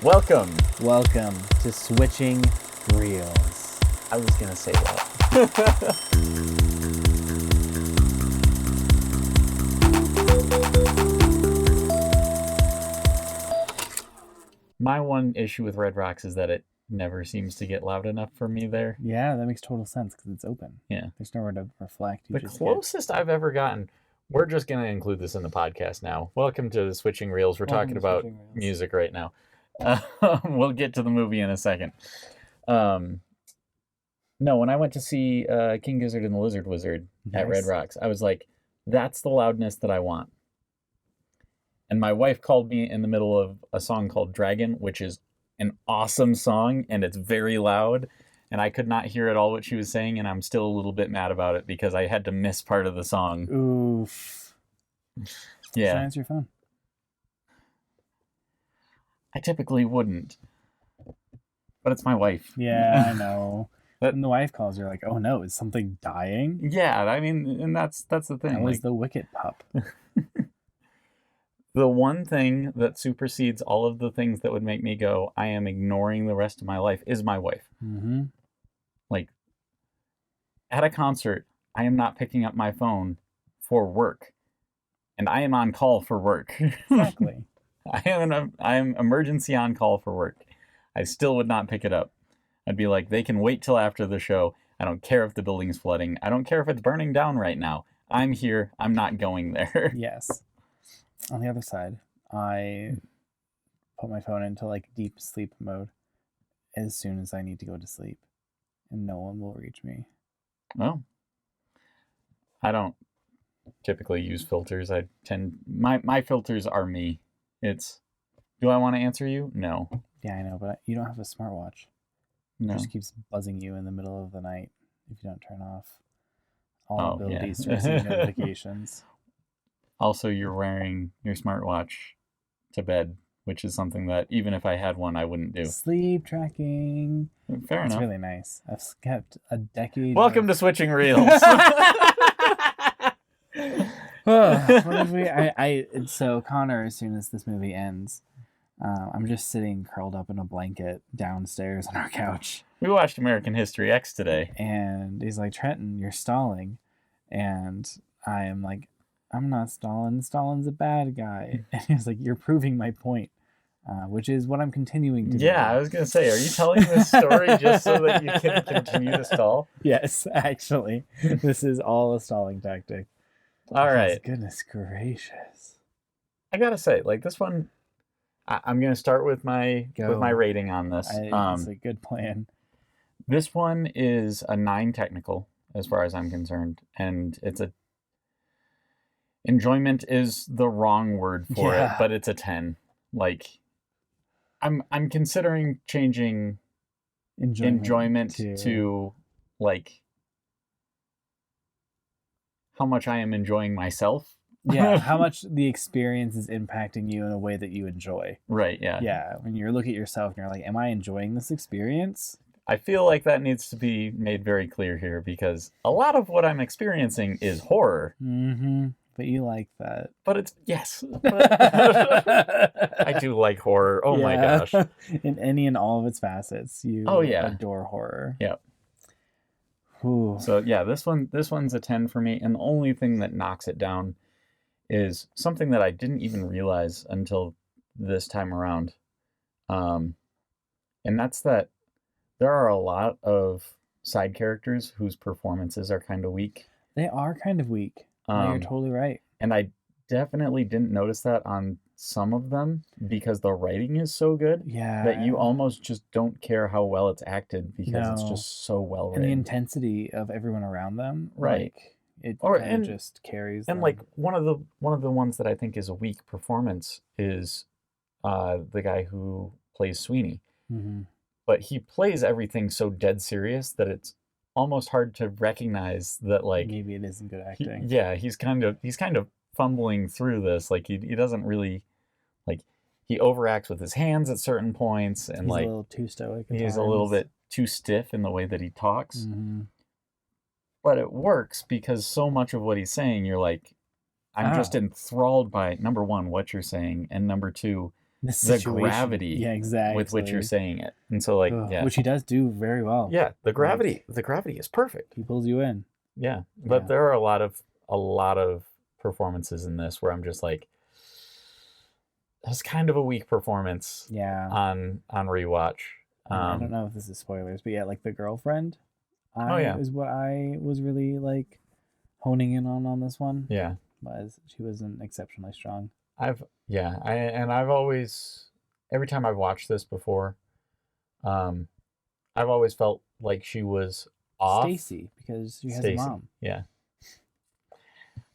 Welcome. Welcome to Switching Reels. I was going to say that. My one issue with Red Rocks is that it never seems to get loud enough for me there. Yeah, that makes total sense because it's open. Yeah. There's nowhere to reflect. The closest I've ever gotten, we're just going to include this in the podcast now. Welcome to Switching Reels. We're talking about music right now. We'll get to the movie in a second. No, when I went to see King Gizzard and the Lizard Wizard at Red Rocks, I was like, that's the loudness that I want. And my wife called me in the middle of a song called Dragon, which is an awesome song, and it's very loud. And I could not hear at all what she was saying, and I'm still a little bit mad about it because I had to miss part of the song. Oof. Yeah. Silence your phone. I typically wouldn't. But it's my wife. Yeah, I know. When the wife calls, you're like, oh no, is something dying? Yeah, I mean, and that's the thing. That was the Wicket pup. The one thing that supersedes all of the things that would make me go, I am ignoring the rest of my life, is my wife. Mm-hmm. Like, at a concert, I am not picking up my phone for work. And I am on call for work. Exactly. I am emergency on call for work. I still would not pick it up. I'd be like, they can wait till after the show. I don't care if the building's flooding. I don't care if it's burning down right now. I'm here. I'm not going there. Yes. On the other side, I put my phone into like deep sleep mode as soon as I need to go to sleep, and no one will reach me. Well, I don't typically use filters. My filters are me. It's, do I want to answer you? No. Yeah, I know, but you don't have a smartwatch. No. It just keeps buzzing you in the middle of the night if you don't turn off all abilities to receive notifications. Also, you're wearing your smartwatch to bed, which is something that even if I had one, I wouldn't do. Sleep tracking. Fair enough. It's really nice. I've kept a decade. Welcome to Switching Reels. So Connor, as soon as this movie ends, I'm just sitting curled up in a blanket downstairs on our couch. We watched American History X today. And he's like, Trenton, you're stalling. And I am like, I'm not Stalin. Stalin's a bad guy. And he's like, you're proving my point, which is what I'm continuing to do. Yeah, I was going to say, are you telling this story just so that you can continue to stall? Yes, actually. This is all a stalling tactic. All right. Goodness gracious. I got to say, like this one, I'm going to start with my rating on this. It's a good plan. This one is a 9 technical, as far as I'm concerned. And it's a... Enjoyment is the wrong word for it, but it's a 10. Like, I'm considering changing enjoyment to like how much I am enjoying myself. Yeah, how much the experience is impacting you in a way that you enjoy. Right, yeah. Yeah, when you look at yourself and you're like, am I enjoying this experience? I feel like that needs to be made very clear here because a lot of what I'm experiencing is horror. Mm-hmm. But you like that. But it's, yes. I do like horror. Oh my gosh. In any and all of its facets, you adore horror. Yeah. Ooh. So yeah, this one's a 10 for me. And the only thing that knocks it down is something that I didn't even realize until this time around. And that's that there are a lot of side characters whose performances are kind of weak. They are kind of weak. No, you're totally right. And I definitely didn't notice that on some of them because the writing is so good that you almost just don't care how well it's acted because it's just so well written. And the intensity of everyone around them, right? Like, it just carries. And them. like one of the ones that I think is a weak performance is the guy who plays Sweeney, but he plays everything so dead serious that it's almost hard to recognize that like maybe it isn't good acting. He's kind of fumbling through this. Like he doesn't really like he overacts with his hands at certain points and he's like a little too stoic. He's a little bit too stiff in the way that he talks. But it works because so much of what he's saying, you're like, I'm just enthralled by number one, what you're saying, and number two, the gravity yeah, exactly. with which you're saying it. And so like, yeah. Which he does do very well. Yeah, the gravity is perfect. He pulls you in. Yeah. But there are a lot of performances in this where I'm just like, that's kind of a weak performance. Yeah. On rewatch. I don't know if this is spoilers, but yeah, like the girlfriend. Is what I was really like honing in on this one. Yeah. She wasn't exceptionally strong. I've always, every time I've watched this before, I've always felt like she was off. Stacy, because she has a mom. Yeah.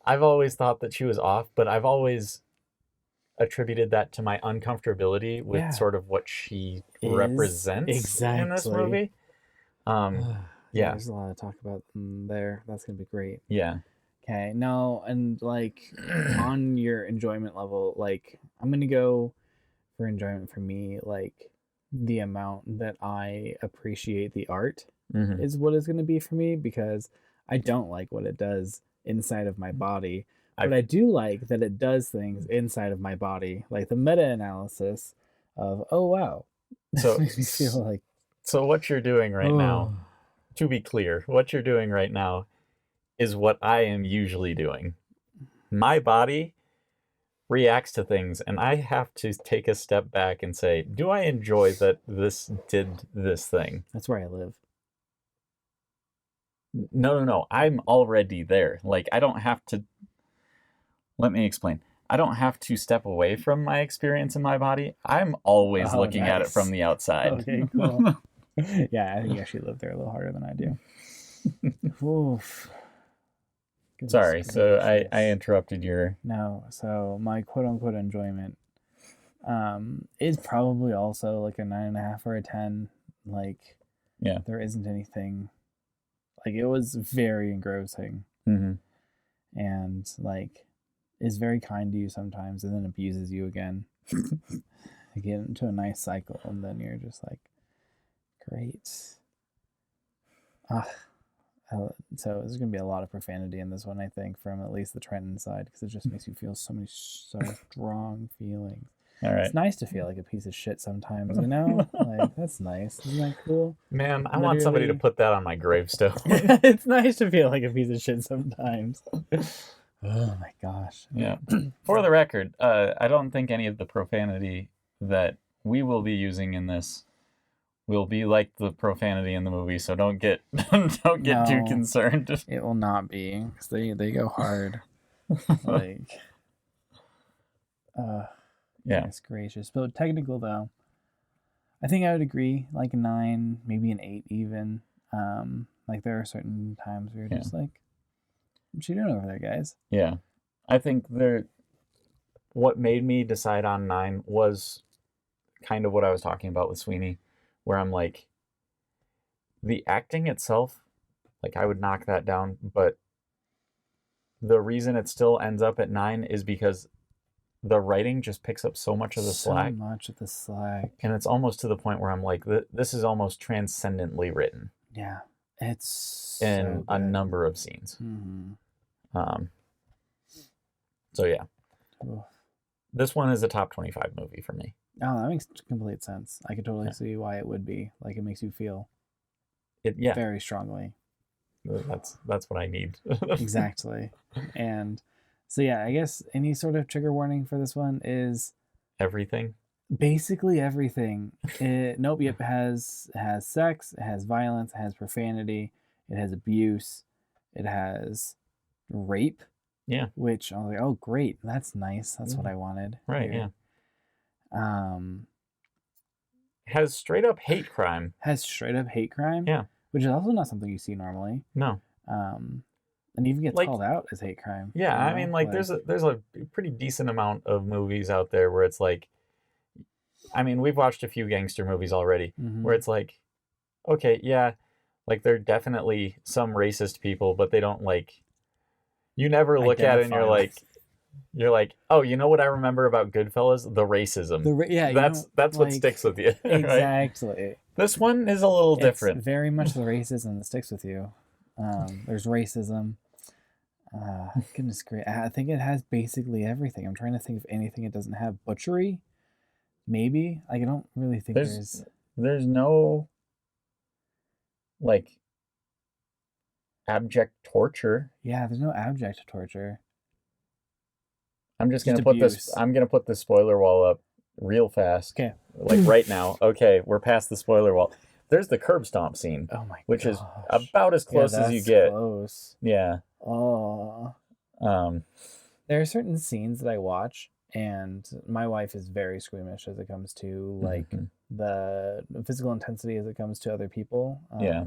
I've always thought that she was off, but I've always attributed that to my uncomfortability with sort of what she represents in this movie. Yeah. There's a lot to talk about there. That's going to be great. Yeah. Okay. No, and like on your enjoyment level, like I'm going to go for enjoyment for me, like the amount that I appreciate the art is what it's going to be for me, because I don't like what it does inside of my body. But I do like that it does things inside of my body, like the meta-analysis of, oh, wow. So makes me feel like... So what you're doing right now, to be clear, what you're doing right now is what I am usually doing. My body reacts to things, and I have to take a step back and say, do I enjoy that this did this thing? That's where I live. No. I'm already there. Like, I don't have to... Let me explain. I don't have to step away from my experience in my body. I'm always looking at it from the outside. Okay, cool. Yeah, I think you actually live there a little harder than I do. Oof. Sorry, so I interrupted your... No, so my quote-unquote enjoyment is probably also like a 9.5 or a 10. Like, yeah, there isn't anything... Like, it was very engrossing. And, like... is very kind to you sometimes and then abuses you again. You get into a nice cycle and then you're just like, great. So there's going to be a lot of profanity in this one, I think, from at least the Trenton side, because it just makes you feel so strong feelings. All right. It's nice to feel like a piece of shit sometimes, you know? Like, that's nice. Isn't that cool? Man, I want somebody to put that on my gravestone. It's nice to feel like a piece of shit sometimes. Oh my gosh. Yeah. For the record, I don't think any of the profanity that we will be using in this will be like the profanity in the movie, so don't get too concerned. It will not be, because they go hard. Like, yeah. Goodness gracious. But technical though, I think I would agree, like a 9, maybe an 8 even. Like there are certain times where you're just like, what you doing over there, guys? Yeah. I think what made me decide on 9 was kind of what I was talking about with Sweeney, where I'm like, the acting itself, like I would knock that down, but the reason it still ends up at 9 is because the writing just picks up so much of the slack. So much of the slack. And it's almost to the point where I'm like, this is almost transcendently written. Yeah. It's in a number of scenes. So yeah. Oof. This one is a top 25 movie for me. Oh, that makes complete sense. I could totally see why it would be. Like, it makes you feel very strongly. That's what I need. Exactly. And so yeah, I guess any sort of trigger warning for this one is everything. Basically everything. Nope. It has sex. It has violence. It has profanity. It has abuse. It has rape. Yeah. Which I was like, oh great, that's nice. That's what I wanted. Right. Here. Yeah. Has straight up hate crime. Yeah. Which is also not something you see normally. No. And even gets called out as hate crime. Yeah, you know? I mean, like there's a pretty decent amount of movies out there where it's like, I mean, we've watched a few gangster movies already where it's like, okay, yeah, like there are definitely some racist people, but they don't like, you never look at it and you're like, oh, you know what I remember about Goodfellas? The racism. That's what sticks with you. Exactly. Right? This one is a little different. It's very much the racism that sticks with you. There's racism. Goodness gracious. I think it has basically everything. I'm trying to think of anything it doesn't have. Butchery? Maybe. Like, I don't really think there's no like abject torture. Yeah, there's no abject torture. I'm just gonna put this spoiler wall up real fast. Okay. Like right now. Okay, we're past the spoiler wall. There's the curb stomp scene. Oh my which is about as close as you get. Close. Yeah. Oh. There are certain scenes that I watch, and my wife is very squeamish as it comes to like the physical intensity as it comes to other people.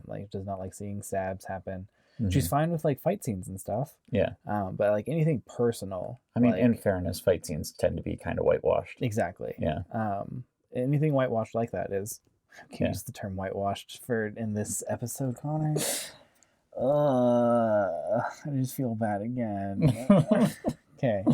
Like does not like seeing stabs happen. She's fine with like fight scenes and stuff. Yeah. But like anything personal. I mean, in fairness, fight scenes tend to be kind of whitewashed. Exactly. Yeah. Anything whitewashed like that is. Can use the term whitewashed in this episode, Connor? I just feel bad again. Okay.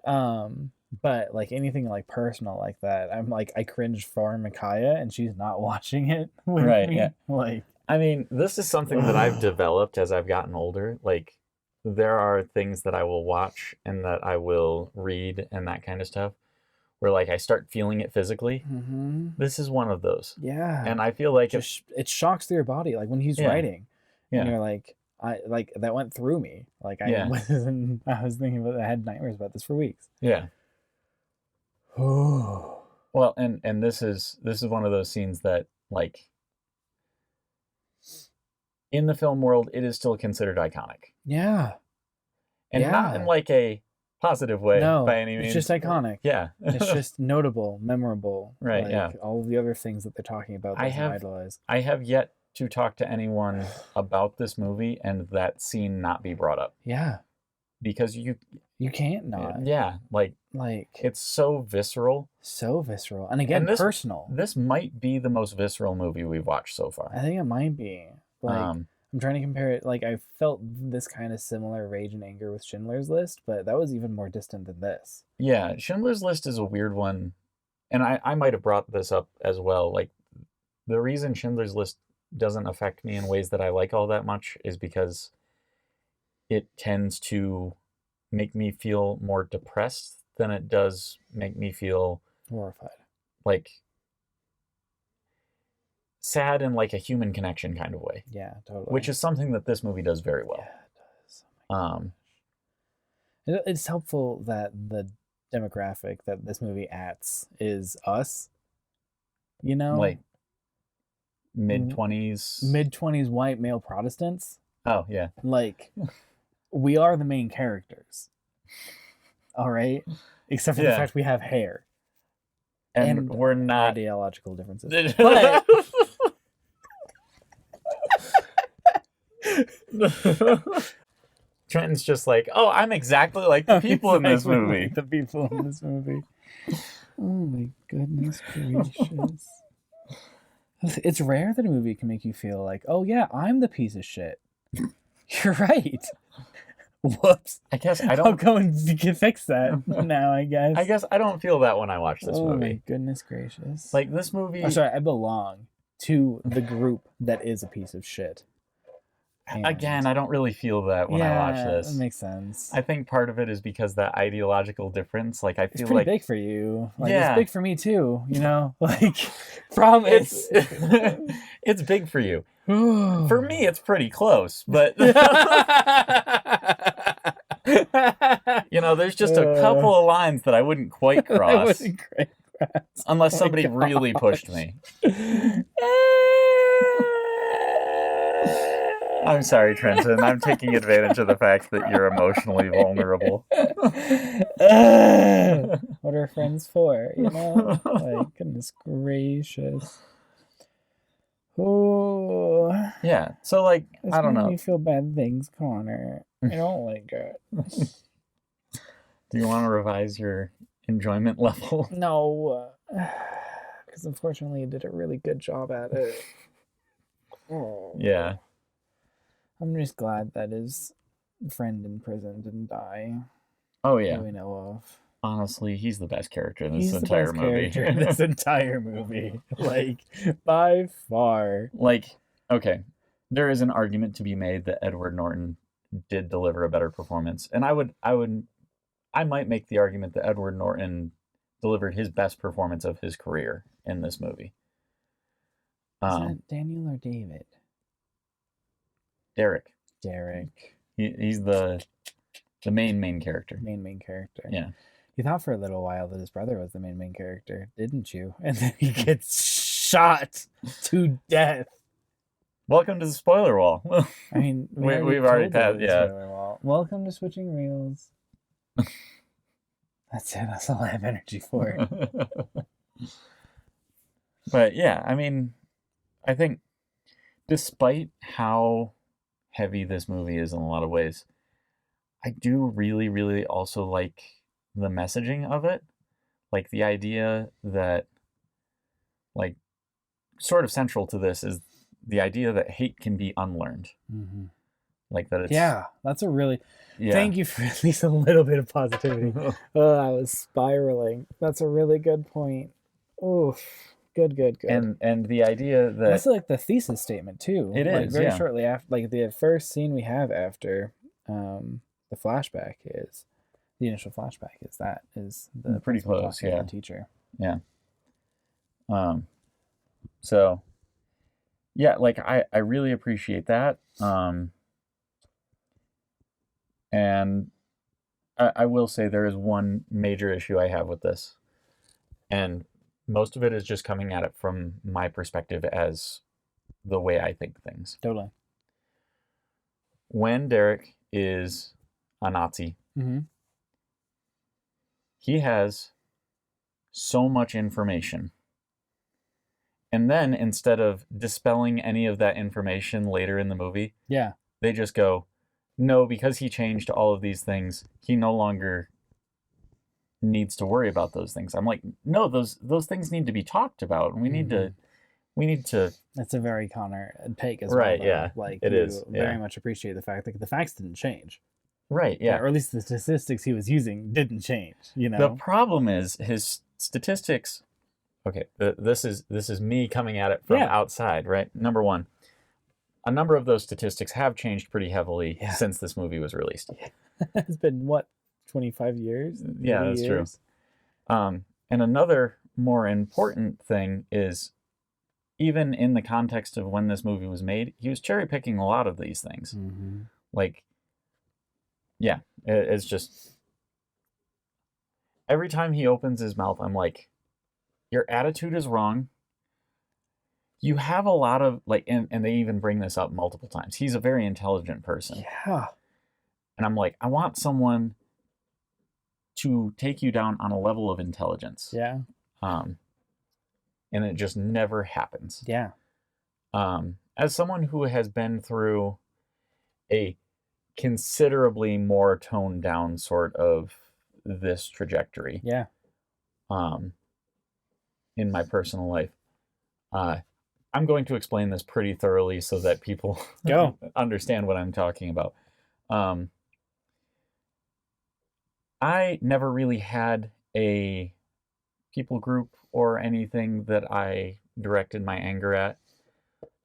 But like anything like personal like that, I'm like I cringe for Micaiah and she's not watching it with me. Yeah. Like I mean, this is something that I've developed as I've gotten older. Like there are things that I will watch and that I will read and that kind of stuff where like I start feeling it physically. This is one of those. Yeah. And I feel like it shocks through your body. Like when he's writing, and you're like, that went through me. Like I was thinking about, I had nightmares about this for weeks. Yeah. Well, and this is one of those scenes that like in the film world, it is still considered iconic. Yeah. And not in like a positive way by any means. It's just iconic. Yeah. It's just notable, memorable. Right, like, all of the other things that they're talking about that idolize. I have yet to talk to anyone about this movie and that scene not be brought up. Yeah. Because you can't not. Yeah. Like it's so visceral. So visceral. And again, personal. This might be the most visceral movie we've watched so far. I think it might be. Like I'm trying to compare it. Like I felt this kind of similar rage and anger with Schindler's List, but that was even more distant than this. Yeah, Schindler's List is a weird one, and I might have brought this up as well. Like the reason Schindler's List doesn't affect me in ways that I like all that much is because it tends to make me feel more depressed than it does make me feel horrified. Like sad in like a human connection kind of way. Yeah, totally. Which is something that this movie does very well. Yeah, it does. It's helpful that the demographic that this movie acts is us. You know? Like mid-20s white male Protestants. Oh, yeah. Like we are the main characters. All right? Except for the fact we have hair. And we're not ideological differences. But Trenton's just like, oh, I'm exactly like the people in this movie. Like the people in this movie. Oh my goodness gracious. It's rare that a movie can make you feel like, oh yeah, I'm the piece of shit. You're right. Whoops. I guess I don't. I'll go and fix that now, I guess. I guess I don't feel that when I watch this movie. Oh my goodness gracious. Like this movie. I'm sorry, I belong to the group that is a piece of shit. And again, I don't really feel that when I watch this. That makes sense. I think part of it is because that ideological difference. Like I feel it's pretty like big for you. Like it's big for me too. You know, like promise. It's big for you. For me, it's pretty close, but you know, there's just a couple of lines that I wouldn't quite cross. Unless somebody really pushed me. I'm sorry, Trenton. I'm taking advantage of the fact that you're emotionally vulnerable. What are friends for, you know? Like, goodness gracious. Oh. Yeah, so, like, I don't know. You feel bad things, Connor. I don't like it. Do you want to revise your enjoyment level? No. Because unfortunately, you did a really good job at it. Oh. Yeah. I'm just glad that his friend in prison didn't die. Oh, yeah. That we know of. Honestly, he's the best character in this entire movie. This entire movie. Like, by far. Like, okay, there is an argument to be made that Edward Norton did deliver a better performance. And I might make the argument that Edward Norton delivered his best performance of his career in this movie. Is that Daniel or David? Derek. He's the main character. Main character. Yeah. You thought for a little while that his brother was the main character, didn't you? And then he gets shot to death. Welcome to the spoiler wall. I mean, we've already passed. Yeah. Welcome to Switching Reels. That's it. That's all I have energy for. But yeah, I mean, I think despite how heavy this movie is in a lot of ways, I do really, really also like the messaging of it. Like the idea that, like, sort of central to this is the idea that hate can be unlearned. Mm-hmm. Like that it's... Yeah, that's a really... Yeah. Thank you for at least a little bit of positivity. Oh, I was spiraling. That's a really good point. Oof. Good. And the idea that... That's like the thesis statement, too. It like is, very shortly after... Like, the first scene we have after the flashback is... The initial flashback is the pretty close, yeah. The teacher. Yeah. So, yeah, like, I really appreciate that. And I will say there is one major issue I have with this. And most of it is just coming at it from my perspective as the way I think things. Totally. When Derek is a Nazi, mm-hmm. he has so much information. And then instead of dispelling any of that information later in the movie, yeah, they just go, no, because he changed all of these things, he no longer needs to worry about those things. I'm like, no, those things need to be talked about. We need to. That's a very Connor take as right, well. Right, yeah. Like, it is. Very much appreciate the fact that the facts didn't change. Right, yeah. Or at least the statistics he was using didn't change, you know? The problem is his statistics... Okay, this is me coming at it from outside, right? Number one, a number of those statistics have changed pretty heavily since this movie was released. It's been, what, 25 years? Yeah, that's true. And another more important thing is, even in the context of when this movie was made, he was cherry-picking a lot of these things. Mm-hmm. Like, yeah, it's just... Every time he opens his mouth, I'm like, your attitude is wrong. You have a lot of, like, and they even bring this up multiple times. He's a very intelligent person. Yeah. And I'm like, I want someone to take you down on a level of intelligence. Yeah. And it just never happens. Yeah. As someone who has been through a considerably more toned down sort of this trajectory. Yeah. In my personal life, I'm going to explain this pretty thoroughly so that people understand what I'm talking about. I never really had a people group or anything that I directed my anger at.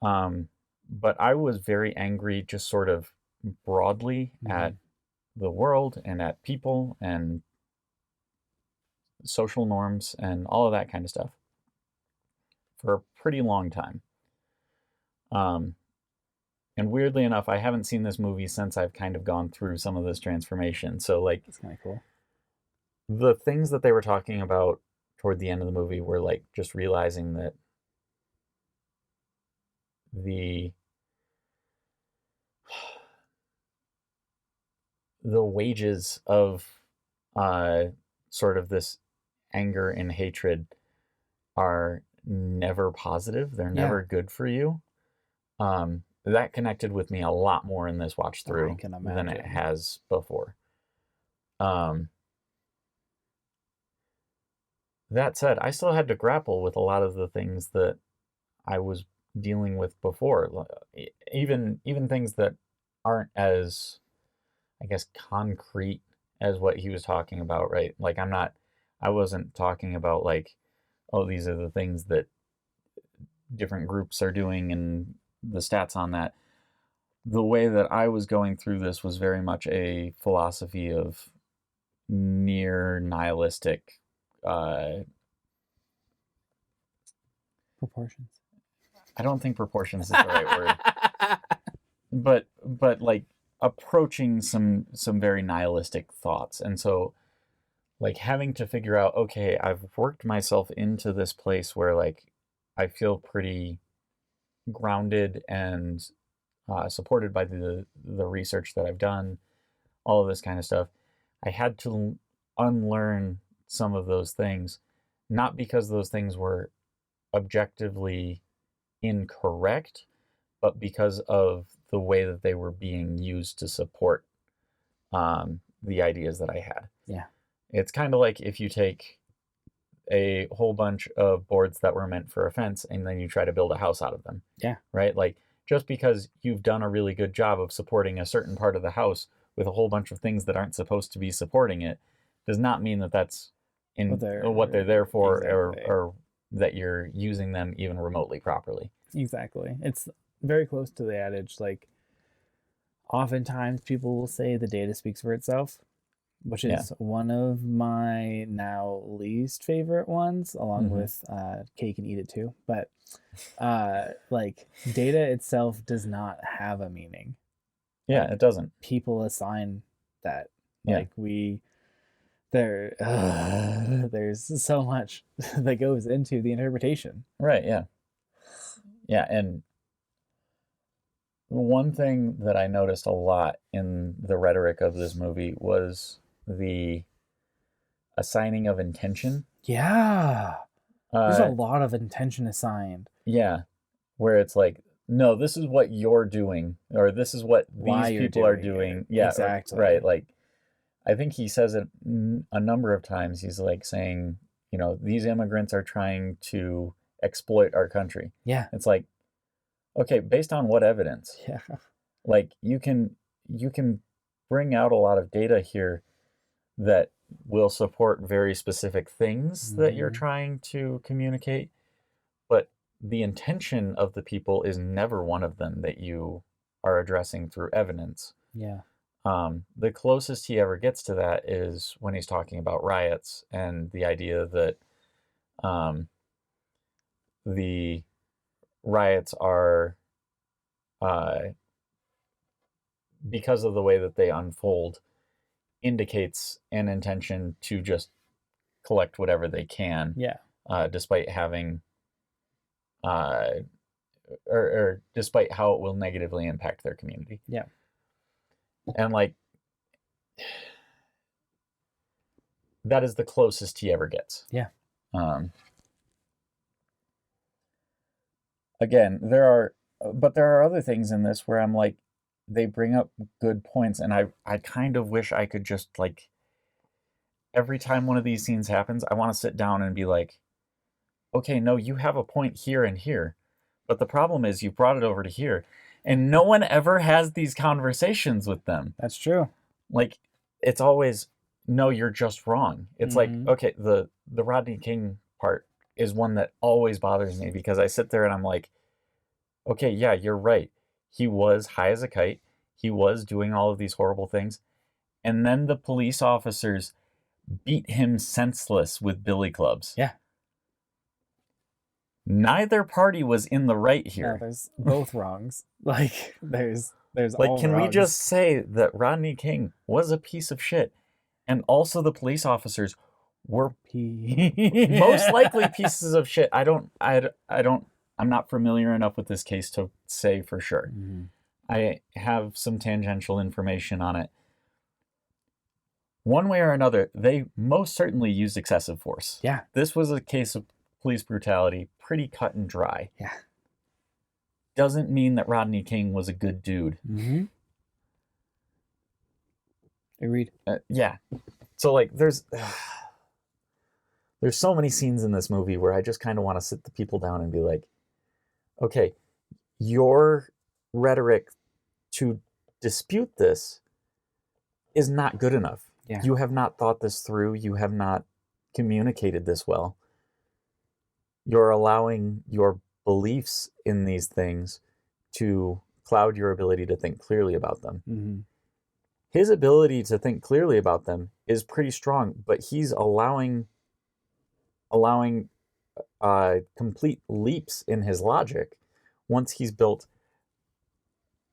But I was very angry just sort of broadly at the world and at people and social norms and all of that kind of stuff for a pretty long time. And weirdly enough, I haven't seen this movie since I've kind of gone through some of this transformation. So, like, it's kind of cool. The things that they were talking about toward the end of the movie were, like, just realizing that the wages of sort of this anger and hatred are never positive. They're never good for you. That connected with me a lot more in this watch through than it has before. That said, I still had to grapple with a lot of the things that I was dealing with before. Even things that aren't as, I guess, concrete as what he was talking about, right? Like, I wasn't talking about, like, oh, these are the things that different groups are doing and the stats on that. The way that I was going through this was very much a philosophy of near nihilistic proportions. I don't think proportions is the right word. But like approaching some very nihilistic thoughts. And so like having to figure out, okay, I've worked myself into this place where like I feel pretty grounded and supported by the research that I've done, all of this kind of stuff. I had to unlearn some of those things, not because those things were objectively incorrect, but because of the way that they were being used to support the ideas that I had. Yeah. It's kind of like if you take a whole bunch of boards that were meant for a fence and then you try to build a house out of them. Yeah. Right? Like just because you've done a really good job of supporting a certain part of the house with a whole bunch of things that aren't supposed to be supporting it does not mean that that's what they're there for. Exactly. or that you're using them even remotely properly. Exactly. It's very close to the adage, like, oftentimes people will say the data speaks for itself, which is one of my now least favorite ones, along with cake and eat it too. But like data itself does not have a meaning. Yeah, it doesn't. People assign that. Like there's so much that goes into the interpretation. Right, yeah. Yeah, and one thing that I noticed a lot in the rhetoric of this movie was the assigning of intention. Yeah. There's a lot of intention assigned. Yeah. Where it's like, no, this is what you're doing, or this is what these people are doing. Yeah, exactly. Right. Like, I think he says it a number of times. He's like saying, you know, these immigrants are trying to exploit our country. Yeah. It's like, okay, based on what evidence? Yeah. Like you can bring out a lot of data here that will support very specific things that you're trying to communicate, but the intention of the people is never one of them that you are addressing through evidence. Yeah. The closest he ever gets to that is when he's talking about riots and the idea that the riots are because of the way that they unfold indicates an intention to just collect whatever they can. Yeah. Despite having or despite how it will negatively impact their community. Yeah. And like that is the closest he ever gets. Yeah. Again, there are other things in this where I'm like, they bring up good points, and I kind of wish I could just like every time one of these scenes happens, I want to sit down and be like, okay, no, you have a point here and here, but the problem is you brought it over to here, and no one ever has these conversations with them. That's true. Like it's always, no, you're just wrong. It's like, okay, the Rodney King part is one that always bothers me because I sit there and I'm like, okay, yeah, you're right. He was high as a kite. He was doing all of these horrible things. And then the police officers beat him senseless with billy clubs. Yeah. Neither party was in the right here. No, there's both wrongs. Like there's like, all can wrongs. we just say that Rodney King was a piece of shit, and also the police officers were most likely pieces of shit. I'm not familiar enough with this case to say for sure. I have some tangential information on it. One way or another, they most certainly used excessive force. Yeah. This was a case of police brutality, pretty cut and dry. Yeah. Doesn't mean that Rodney King was a good dude. Agreed. Yeah. So like there's so many scenes in this movie where I just kind of want to sit the people down and be like, okay, your rhetoric to dispute this is not good enough. Yeah. You have not thought this through. You have not communicated this well. You're allowing your beliefs in these things to cloud your ability to think clearly about them. His ability to think clearly about them is pretty strong, but he's allowing allowing complete leaps in his logic once he's built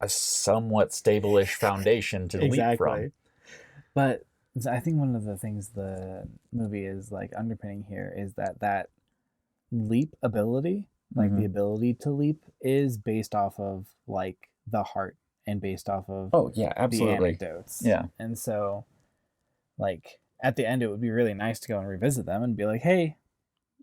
a somewhat stable-ish foundation to leap from. But I think one of the things the movie is like underpinning here is that leap ability, like the ability to leap, is based off of like the heart and based off of absolutely. the anecdotes. Yeah. And so like at the end it would be really nice to go and revisit them and be like, hey,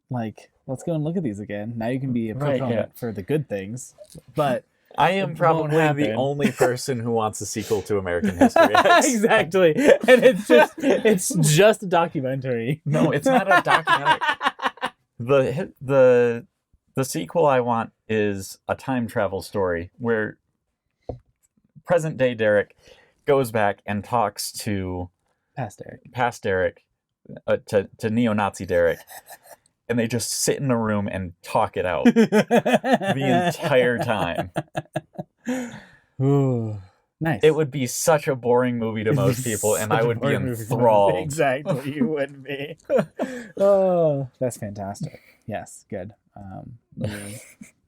like let's go and look at these again. Now you can be a proponent for the good things. But I am probably the only person who wants a sequel to American History X. Exactly. And it's just a documentary. No, it's not a documentary. The sequel I want is a time travel story where present day Derek goes back and talks to past Derek, to neo-Nazi Derek, and they just sit in a room and talk it out the entire time. Ooh, nice. It would be such a boring movie to most people, and I would be enthralled. Exactly, you would be. Oh, that's fantastic. Yes, good. You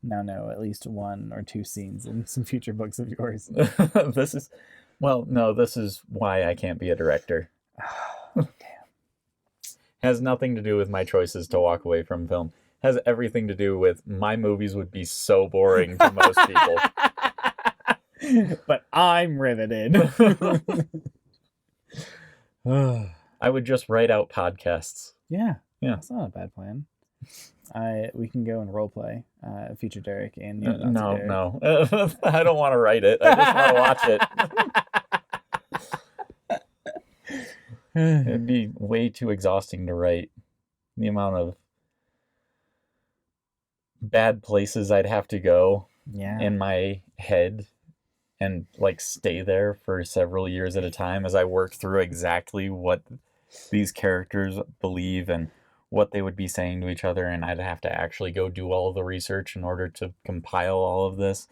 now know at least one or two scenes in some future books of yours. This is why I can't be a director. Damn. Has nothing to do with my choices to walk away from film. Has everything to do with my movies would be so boring to most people. But I'm riveted. I would just write out podcasts. Yeah. That's not a bad plan. We can go and role play Future Derek and Derek. No. I don't want to write it. I just want to watch it. It'd be way too exhausting to write. The amount of bad places I'd have to go in my head and like stay there for several years at a time as I work through exactly what these characters believe and what they would be saying to each other, and I'd have to actually go do all of the research in order to compile all of this.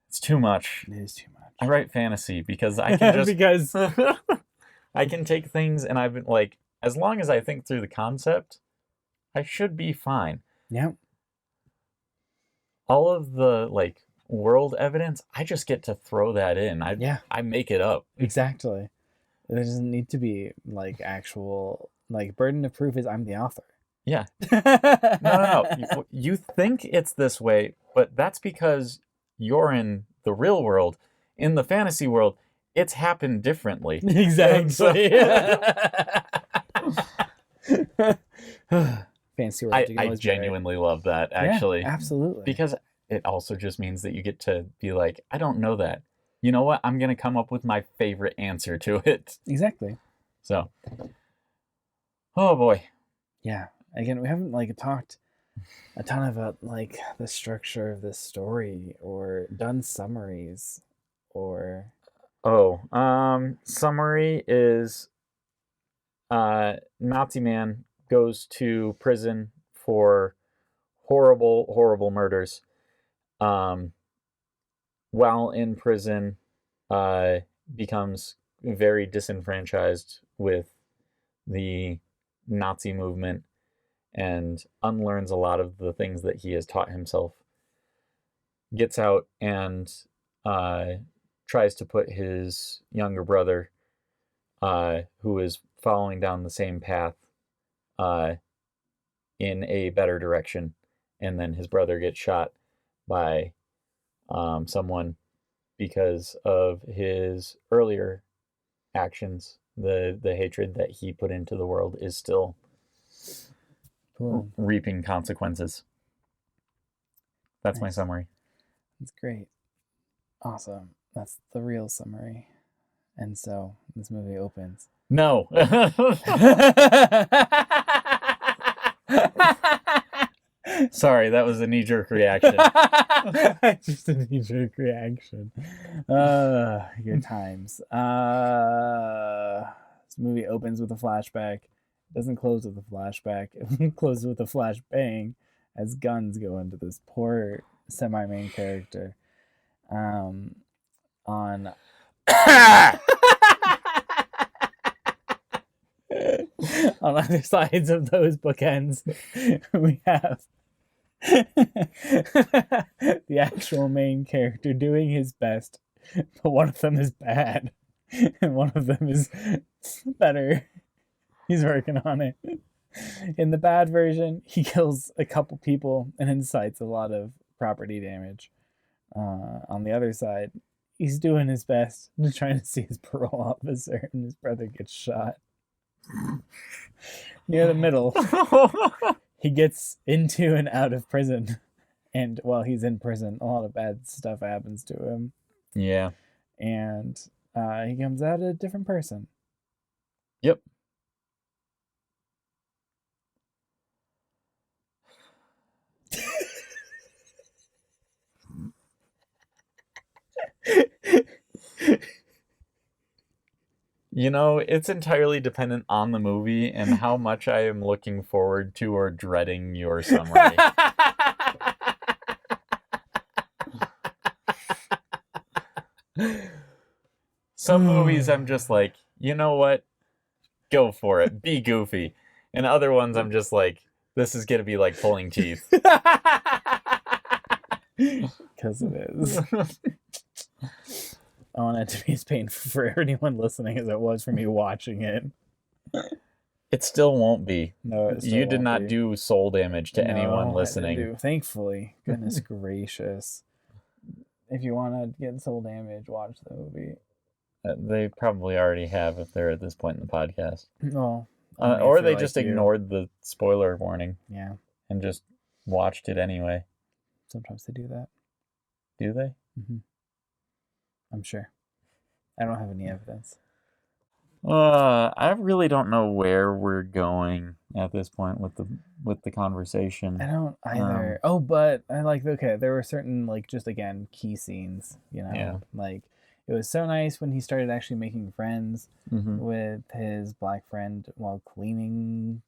It's too much. It is too much. I write fantasy because I can just I can take things, and I've been like, as long as I think through the concept, I should be fine. Yeah. All of the like world evidence, I just get to throw that in. I make it up. Exactly. There doesn't need to be like actual like burden of proof is I'm the author. Yeah. No. You think it's this way, but that's because you're in the real world. In the fantasy world, it's happened differently. Exactly. Fancy world. I genuinely love that, actually. Yeah, absolutely. Because it also just means that you get to be like, I don't know that. You know what? I'm going to come up with my favorite answer to it. Exactly. So, oh boy. Yeah. Again, we haven't like talked a ton about like the structure of this story or done summaries or... Summary is Nazi man goes to prison for horrible murders. While in prison, becomes very disenfranchised with the Nazi movement and unlearns a lot of the things that he has taught himself. Gets out and tries to put his younger brother, who is following down the same path, in a better direction. And then his brother gets shot by someone because of his earlier actions. The hatred that he put into the world is still reaping consequences. That's my summary. That's great. Awesome. That's the real summary. And so this movie opens. No. Sorry, that was a knee-jerk reaction. Just a knee-jerk reaction. Good times. This movie opens with a flashback. It doesn't close with a flashback. It closes with a flashbang as guns go into this poor semi-main character. On On either sides of those bookends, we have the actual main character doing his best, but one of them is bad, and one of them is better. He's working on it. In the bad version, he kills a couple people and incites a lot of property damage. On the other side, he's doing his best and trying to see his parole officer, and his brother gets shot. Near the middle, he gets into and out of prison, and while he's in prison, a lot of bad stuff happens to him. Yeah. And he comes out a different person. Yep. You know, it's entirely dependent on the movie and how much I am looking forward to or dreading your summary. Some movies I'm just like, you know what? Go for it. Be goofy. And other ones I'm just like, this is going to be like pulling teeth. Because it is. I want it to be as painful for anyone listening as it was for me watching it. It still won't be. No, you did not do soul damage to anyone listening. Thankfully. Goodness gracious. If you want to get soul damage, watch the movie. They probably already have if they're at this point in the podcast. Well, or they just ignored the spoiler warning. Yeah. And just watched it anyway. Sometimes they do that. Do they? Mm-hmm. I'm sure. I don't have any evidence. I really don't know where we're going at this point with the conversation. I don't either. But I there were certain just again key scenes, Yeah. Like it was so nice when he started actually making friends Mm-hmm. with his black friend while cleaning.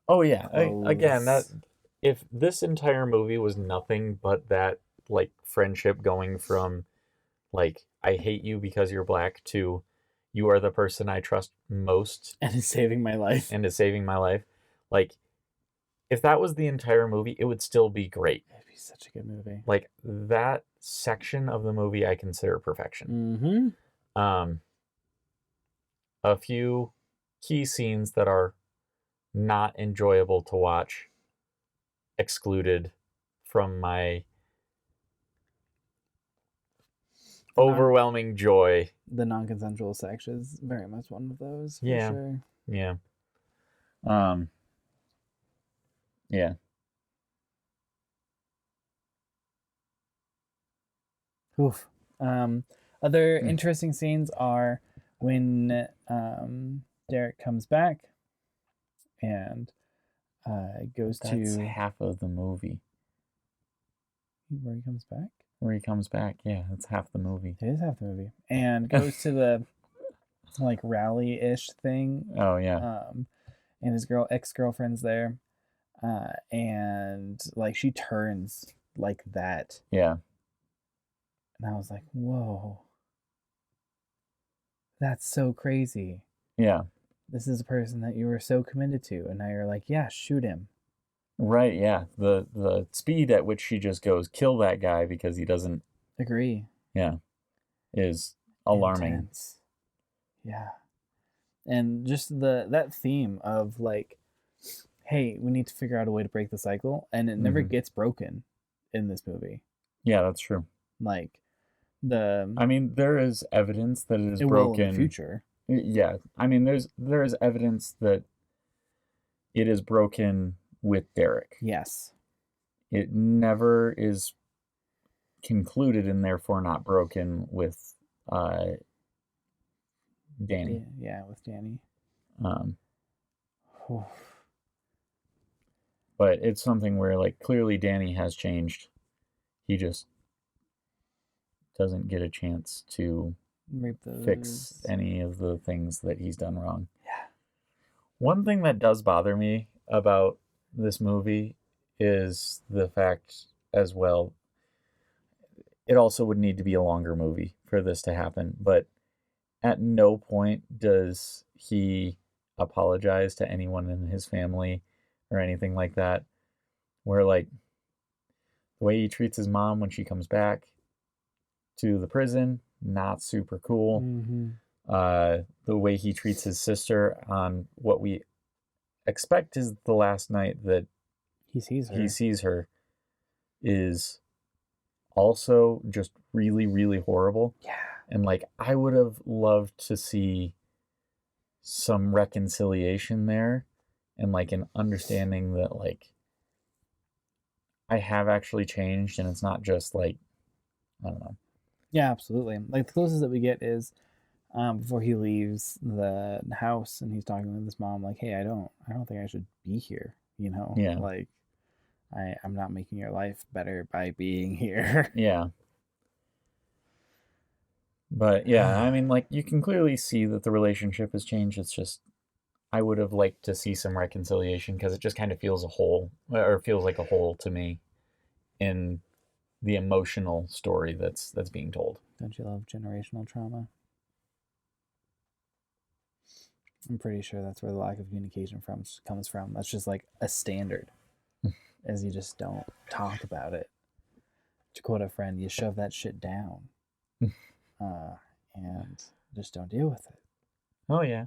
Oh yeah. Clothes. Again, that if this entire movie was nothing but that friendship going from I hate you because you're black to you are the person I trust most and is saving my life. If that was the entire movie, it would still be great. It'd be such a good movie. That section of the movie I consider perfection. Mm-hmm. A few key scenes that are not enjoyable to watch excluded from my overwhelming joy. The non-consensual sex is very much one of those. For Yeah. Sure. Yeah. Yeah. Oof. Other interesting scenes are when Derek comes back and goes That's to half of the movie. Where he comes back? Where he comes back, yeah, that's half the movie. It is half the movie. And goes to the rally-ish thing. Oh yeah. And his ex-girlfriend's there. And she turns like that. Yeah. And I was like, whoa. That's so crazy. Yeah. This is a person that you were so committed to, and now you're like, yeah, shoot him. Right, yeah. The speed at which she just goes, kill that guy because he doesn't agree. Yeah. Is alarming. Intense. Yeah. And just that theme of hey, we need to figure out a way to break the cycle, and it never gets broken in this movie. Yeah, that's true. I mean, there is evidence that it is broken. Will in the future. Yeah. I mean, there is evidence that it is broken with Derek. Yes. It never is concluded and therefore not broken with Danny. Yeah, with Danny. But it's something where clearly Danny has changed. He just doesn't get a chance to fix any of the things that he's done wrong. Yeah. One thing that does bother me about this movie is the fact as well, it also would need to be a longer movie for this to happen, but at no point does he apologize to anyone in his family or anything like that. Where, like, the way he treats his mom when she comes back to the prison, not super cool. Mm-hmm. The way he treats his sister on what we expect is the last night that he sees her is also just really, really horrible. Yeah. And, like, I would have loved to see some reconciliation there and, like, an understanding that, like, I have actually changed and it's not just, like, I don't know. Yeah, absolutely. Like, the closest that we get is before he leaves the house and he's talking with his mom, like, hey, I don't think I should be here, you know? Yeah. Like, I'm not making your life better by being here. Yeah. But yeah, I mean, like, you can clearly see that the relationship has changed. It's just, I would have liked to see some reconciliation because it just kind of feels feels like a hole to me in the emotional story that's being told. Don't you love generational trauma? I'm pretty sure that's where the lack of communication comes from. That's just like a standard, as you just don't talk about it. To quote a friend, you shove that shit down, and just don't deal with it. Oh yeah.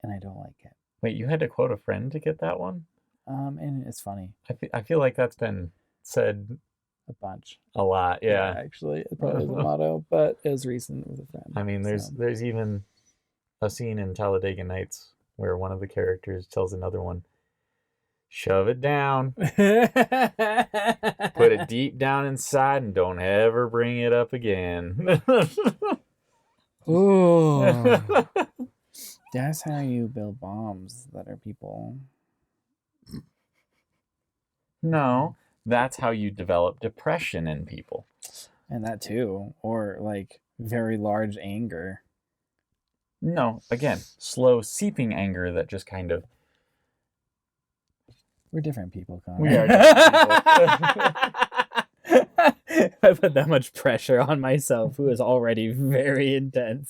And I don't like it. Wait, you had to quote a friend to get that one? And it's funny. I feel like that's been said a bunch. A lot, yeah. Actually, it probably is a motto, but it was recent with a friend. I mean, there's even a scene in Talladega Nights where one of the characters tells another one, shove it down, put it deep down inside, and don't ever bring it up again. Ooh. That's how you build bombs that are people. No, that's how you develop depression in people. And that too. Or like very large anger. No, again, slow seeping anger that just kind of... We're different people, Connor. We are different people. I put that much pressure on myself, who is already very intense.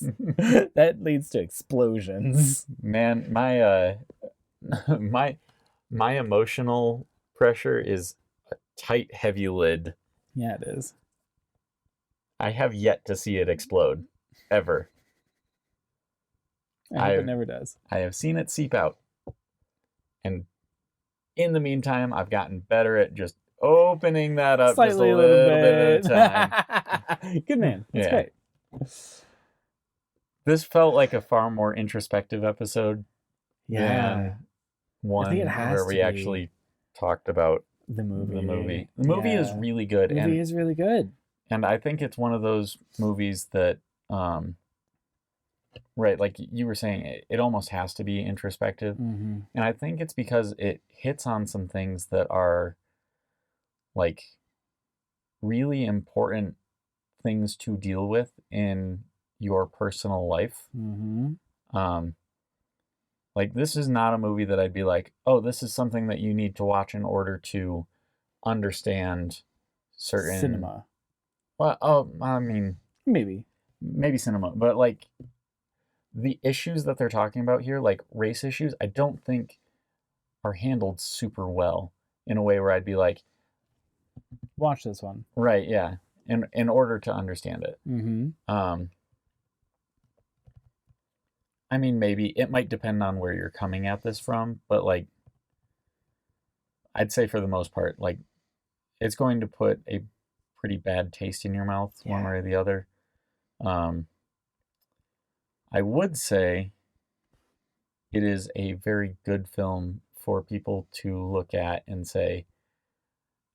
That leads to explosions. Man, my emotional pressure is a tight, heavy lid. Yeah, it is. I have yet to see it explode, ever. I hope it never does. I have seen it seep out. And in the meantime, I've gotten better at just opening that up slightly, just a little bit at a time. Good man. That's great. This felt like a far more introspective episode. Yeah. One where we actually talked about the movie. The movie is really good. The movie is really good. And I think it's one of those movies that, right, like you were saying, it almost has to be introspective. Mm-hmm. And I think it's because it hits on some things that are, like, really important things to deal with in your personal life. Mm-hmm. Like, this is not a movie that I'd be like, oh, this is something that you need to watch in order to understand certain... Cinema. Well, I mean... Maybe cinema. But, like, the issues that they're talking about here, like race issues, I don't think are handled super well in a way where I'd be like... Watch this one. Right, yeah. In order to understand it. Mm-hmm. I mean, maybe it might depend on where you're coming at this from, but, like, I'd say for the most part, like, it's going to put a pretty bad taste in your mouth one way or the other. I would say it is a very good film for people to look at and say,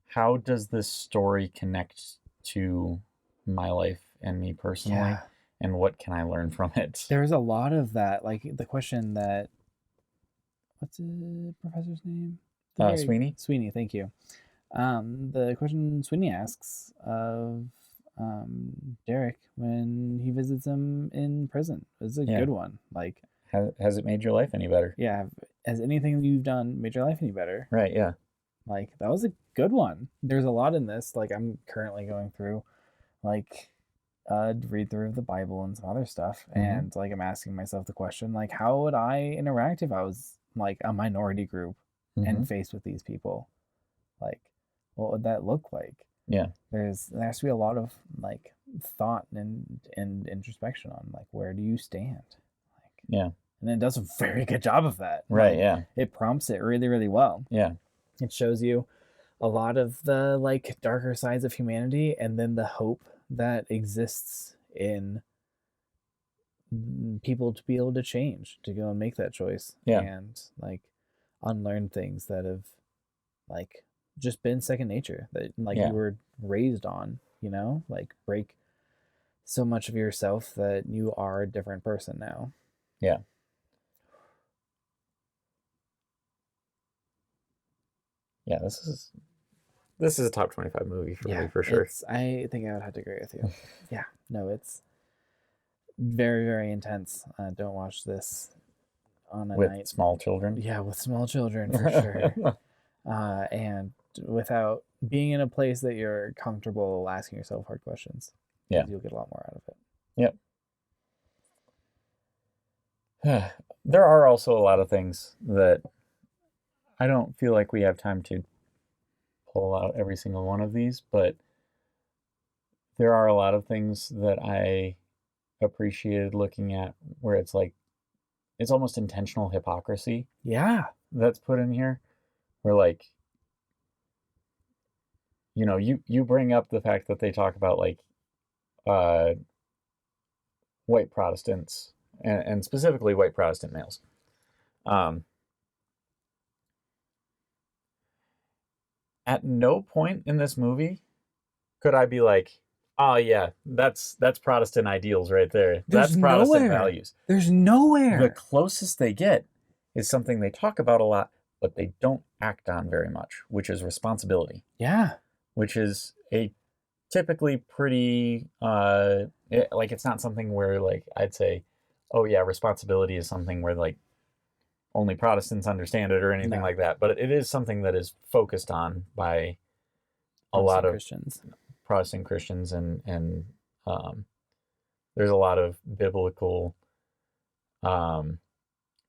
how does this story connect to my life and me personally? Yeah. And what can I learn from it? There's a lot of that. Like the question that... What's the professor's name? Sweeney? Sweeney, thank you. The question Sweeney asks of Derek when he visits him in prison is a good one. Like, has it made your life any better? Yeah. Has anything you've done made your life any better? Right, yeah. Like, that was a good one. There's a lot in this. Like, I'm currently going through, like, read through of the Bible and some other stuff, and like I'm asking myself the question, like, how would I interact if I was like a minority group and faced with these people? Like, what would that look like? Yeah. There has to be a lot of like thought and introspection on like, where do you stand? Like, yeah. And it does a very good job of that. Right. Like, yeah. It prompts it really, really well. Yeah. It shows you a lot of the like darker sides of humanity, and then the hope that exists in people to be able to change, to go and make that choice, and like unlearn things that have like just been second nature, that like you were raised on, you know, like break so much of yourself that you are a different person now. Yeah. Yeah, this is a top 25 movie for me, for sure. I think I would have to agree with you. Yeah, no, it's very, very intense. Don't watch this on a with night. Small children. Yeah, with small children, for sure. And without being in a place that you're comfortable asking yourself hard questions. Yeah. You'll get a lot more out of it. Yep. There are also a lot of things that I don't feel like we have time to pull out every single one of these, but there are a lot of things that I appreciated looking at where it's like, it's almost intentional hypocrisy. Yeah. That's put in here. Where like, you know, you bring up the fact that they talk about like white Protestants and specifically white Protestant males. At no point in this movie could I be like, oh yeah, that's Protestant ideals right there. That's Protestant values. There's nowhere. The closest they get is something they talk about a lot, but they don't act on very much, which is responsibility. Yeah. Which is a typically pretty, it's not something where like I'd say, oh yeah, responsibility is something where like only Protestants understand it or anything like that. But it is something that is focused on by a lot of Protestant Christians, and there's a lot of biblical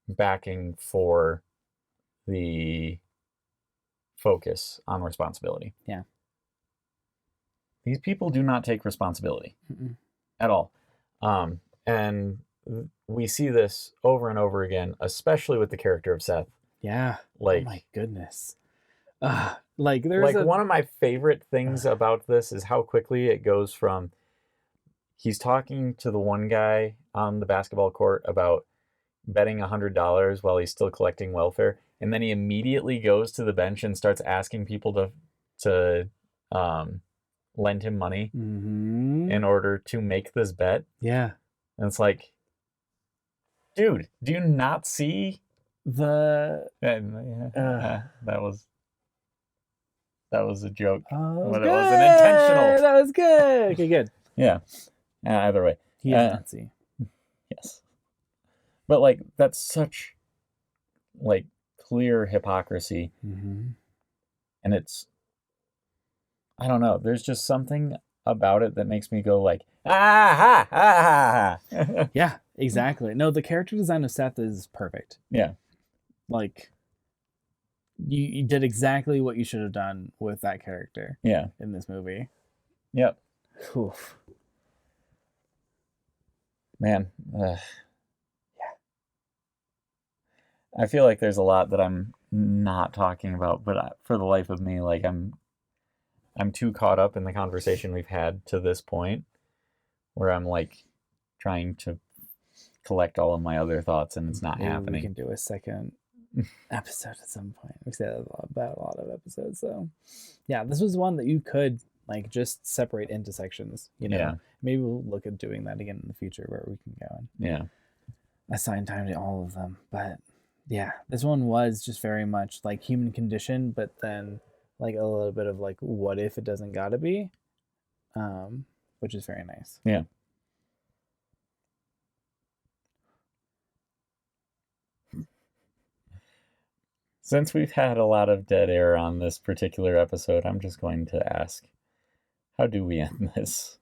backing for the focus on responsibility. Yeah. These people do not take responsibility at all. And we see this over and over again, especially with the character of Seth. Yeah. Like, oh my goodness. One of my favorite things about this is how quickly it goes from he's talking to the one guy on the basketball court about betting $100 while he's still collecting welfare, and then he immediately goes to the bench and starts asking people to lend him money in order to make this bet. Yeah. And it's like, dude, do you not see the that was a joke, but it wasn't intentional. That was good. Okay, good. Yeah. Either way, he did not see. Yes, but like that's such like clear hypocrisy, and it's, I don't know. There's just something about it that makes me go like, ah ha ha ha. Yeah, exactly. No, the character design of Seth is perfect. Yeah, like you did exactly what you should have done with that character. Yeah, in this movie. Yep. Oof. Man, yeah. I feel like there's a lot that I'm not talking about, but for the life of me, like I'm too caught up in the conversation we've had to this point where I'm like trying to collect all of my other thoughts, and it's not happening. We can do a second episode at some point. We said about a lot of episodes, so yeah, this was one that you could like just separate into sections, you know. Yeah. Maybe we'll look at doing that again in the future where we can go and assign time to all of them. But yeah, this one was just very much like human condition, but then like a little bit of like, what if it doesn't gotta be, which is very nice. Yeah. Since we've had a lot of dead air on this particular episode, I'm just going to ask, how do we end this?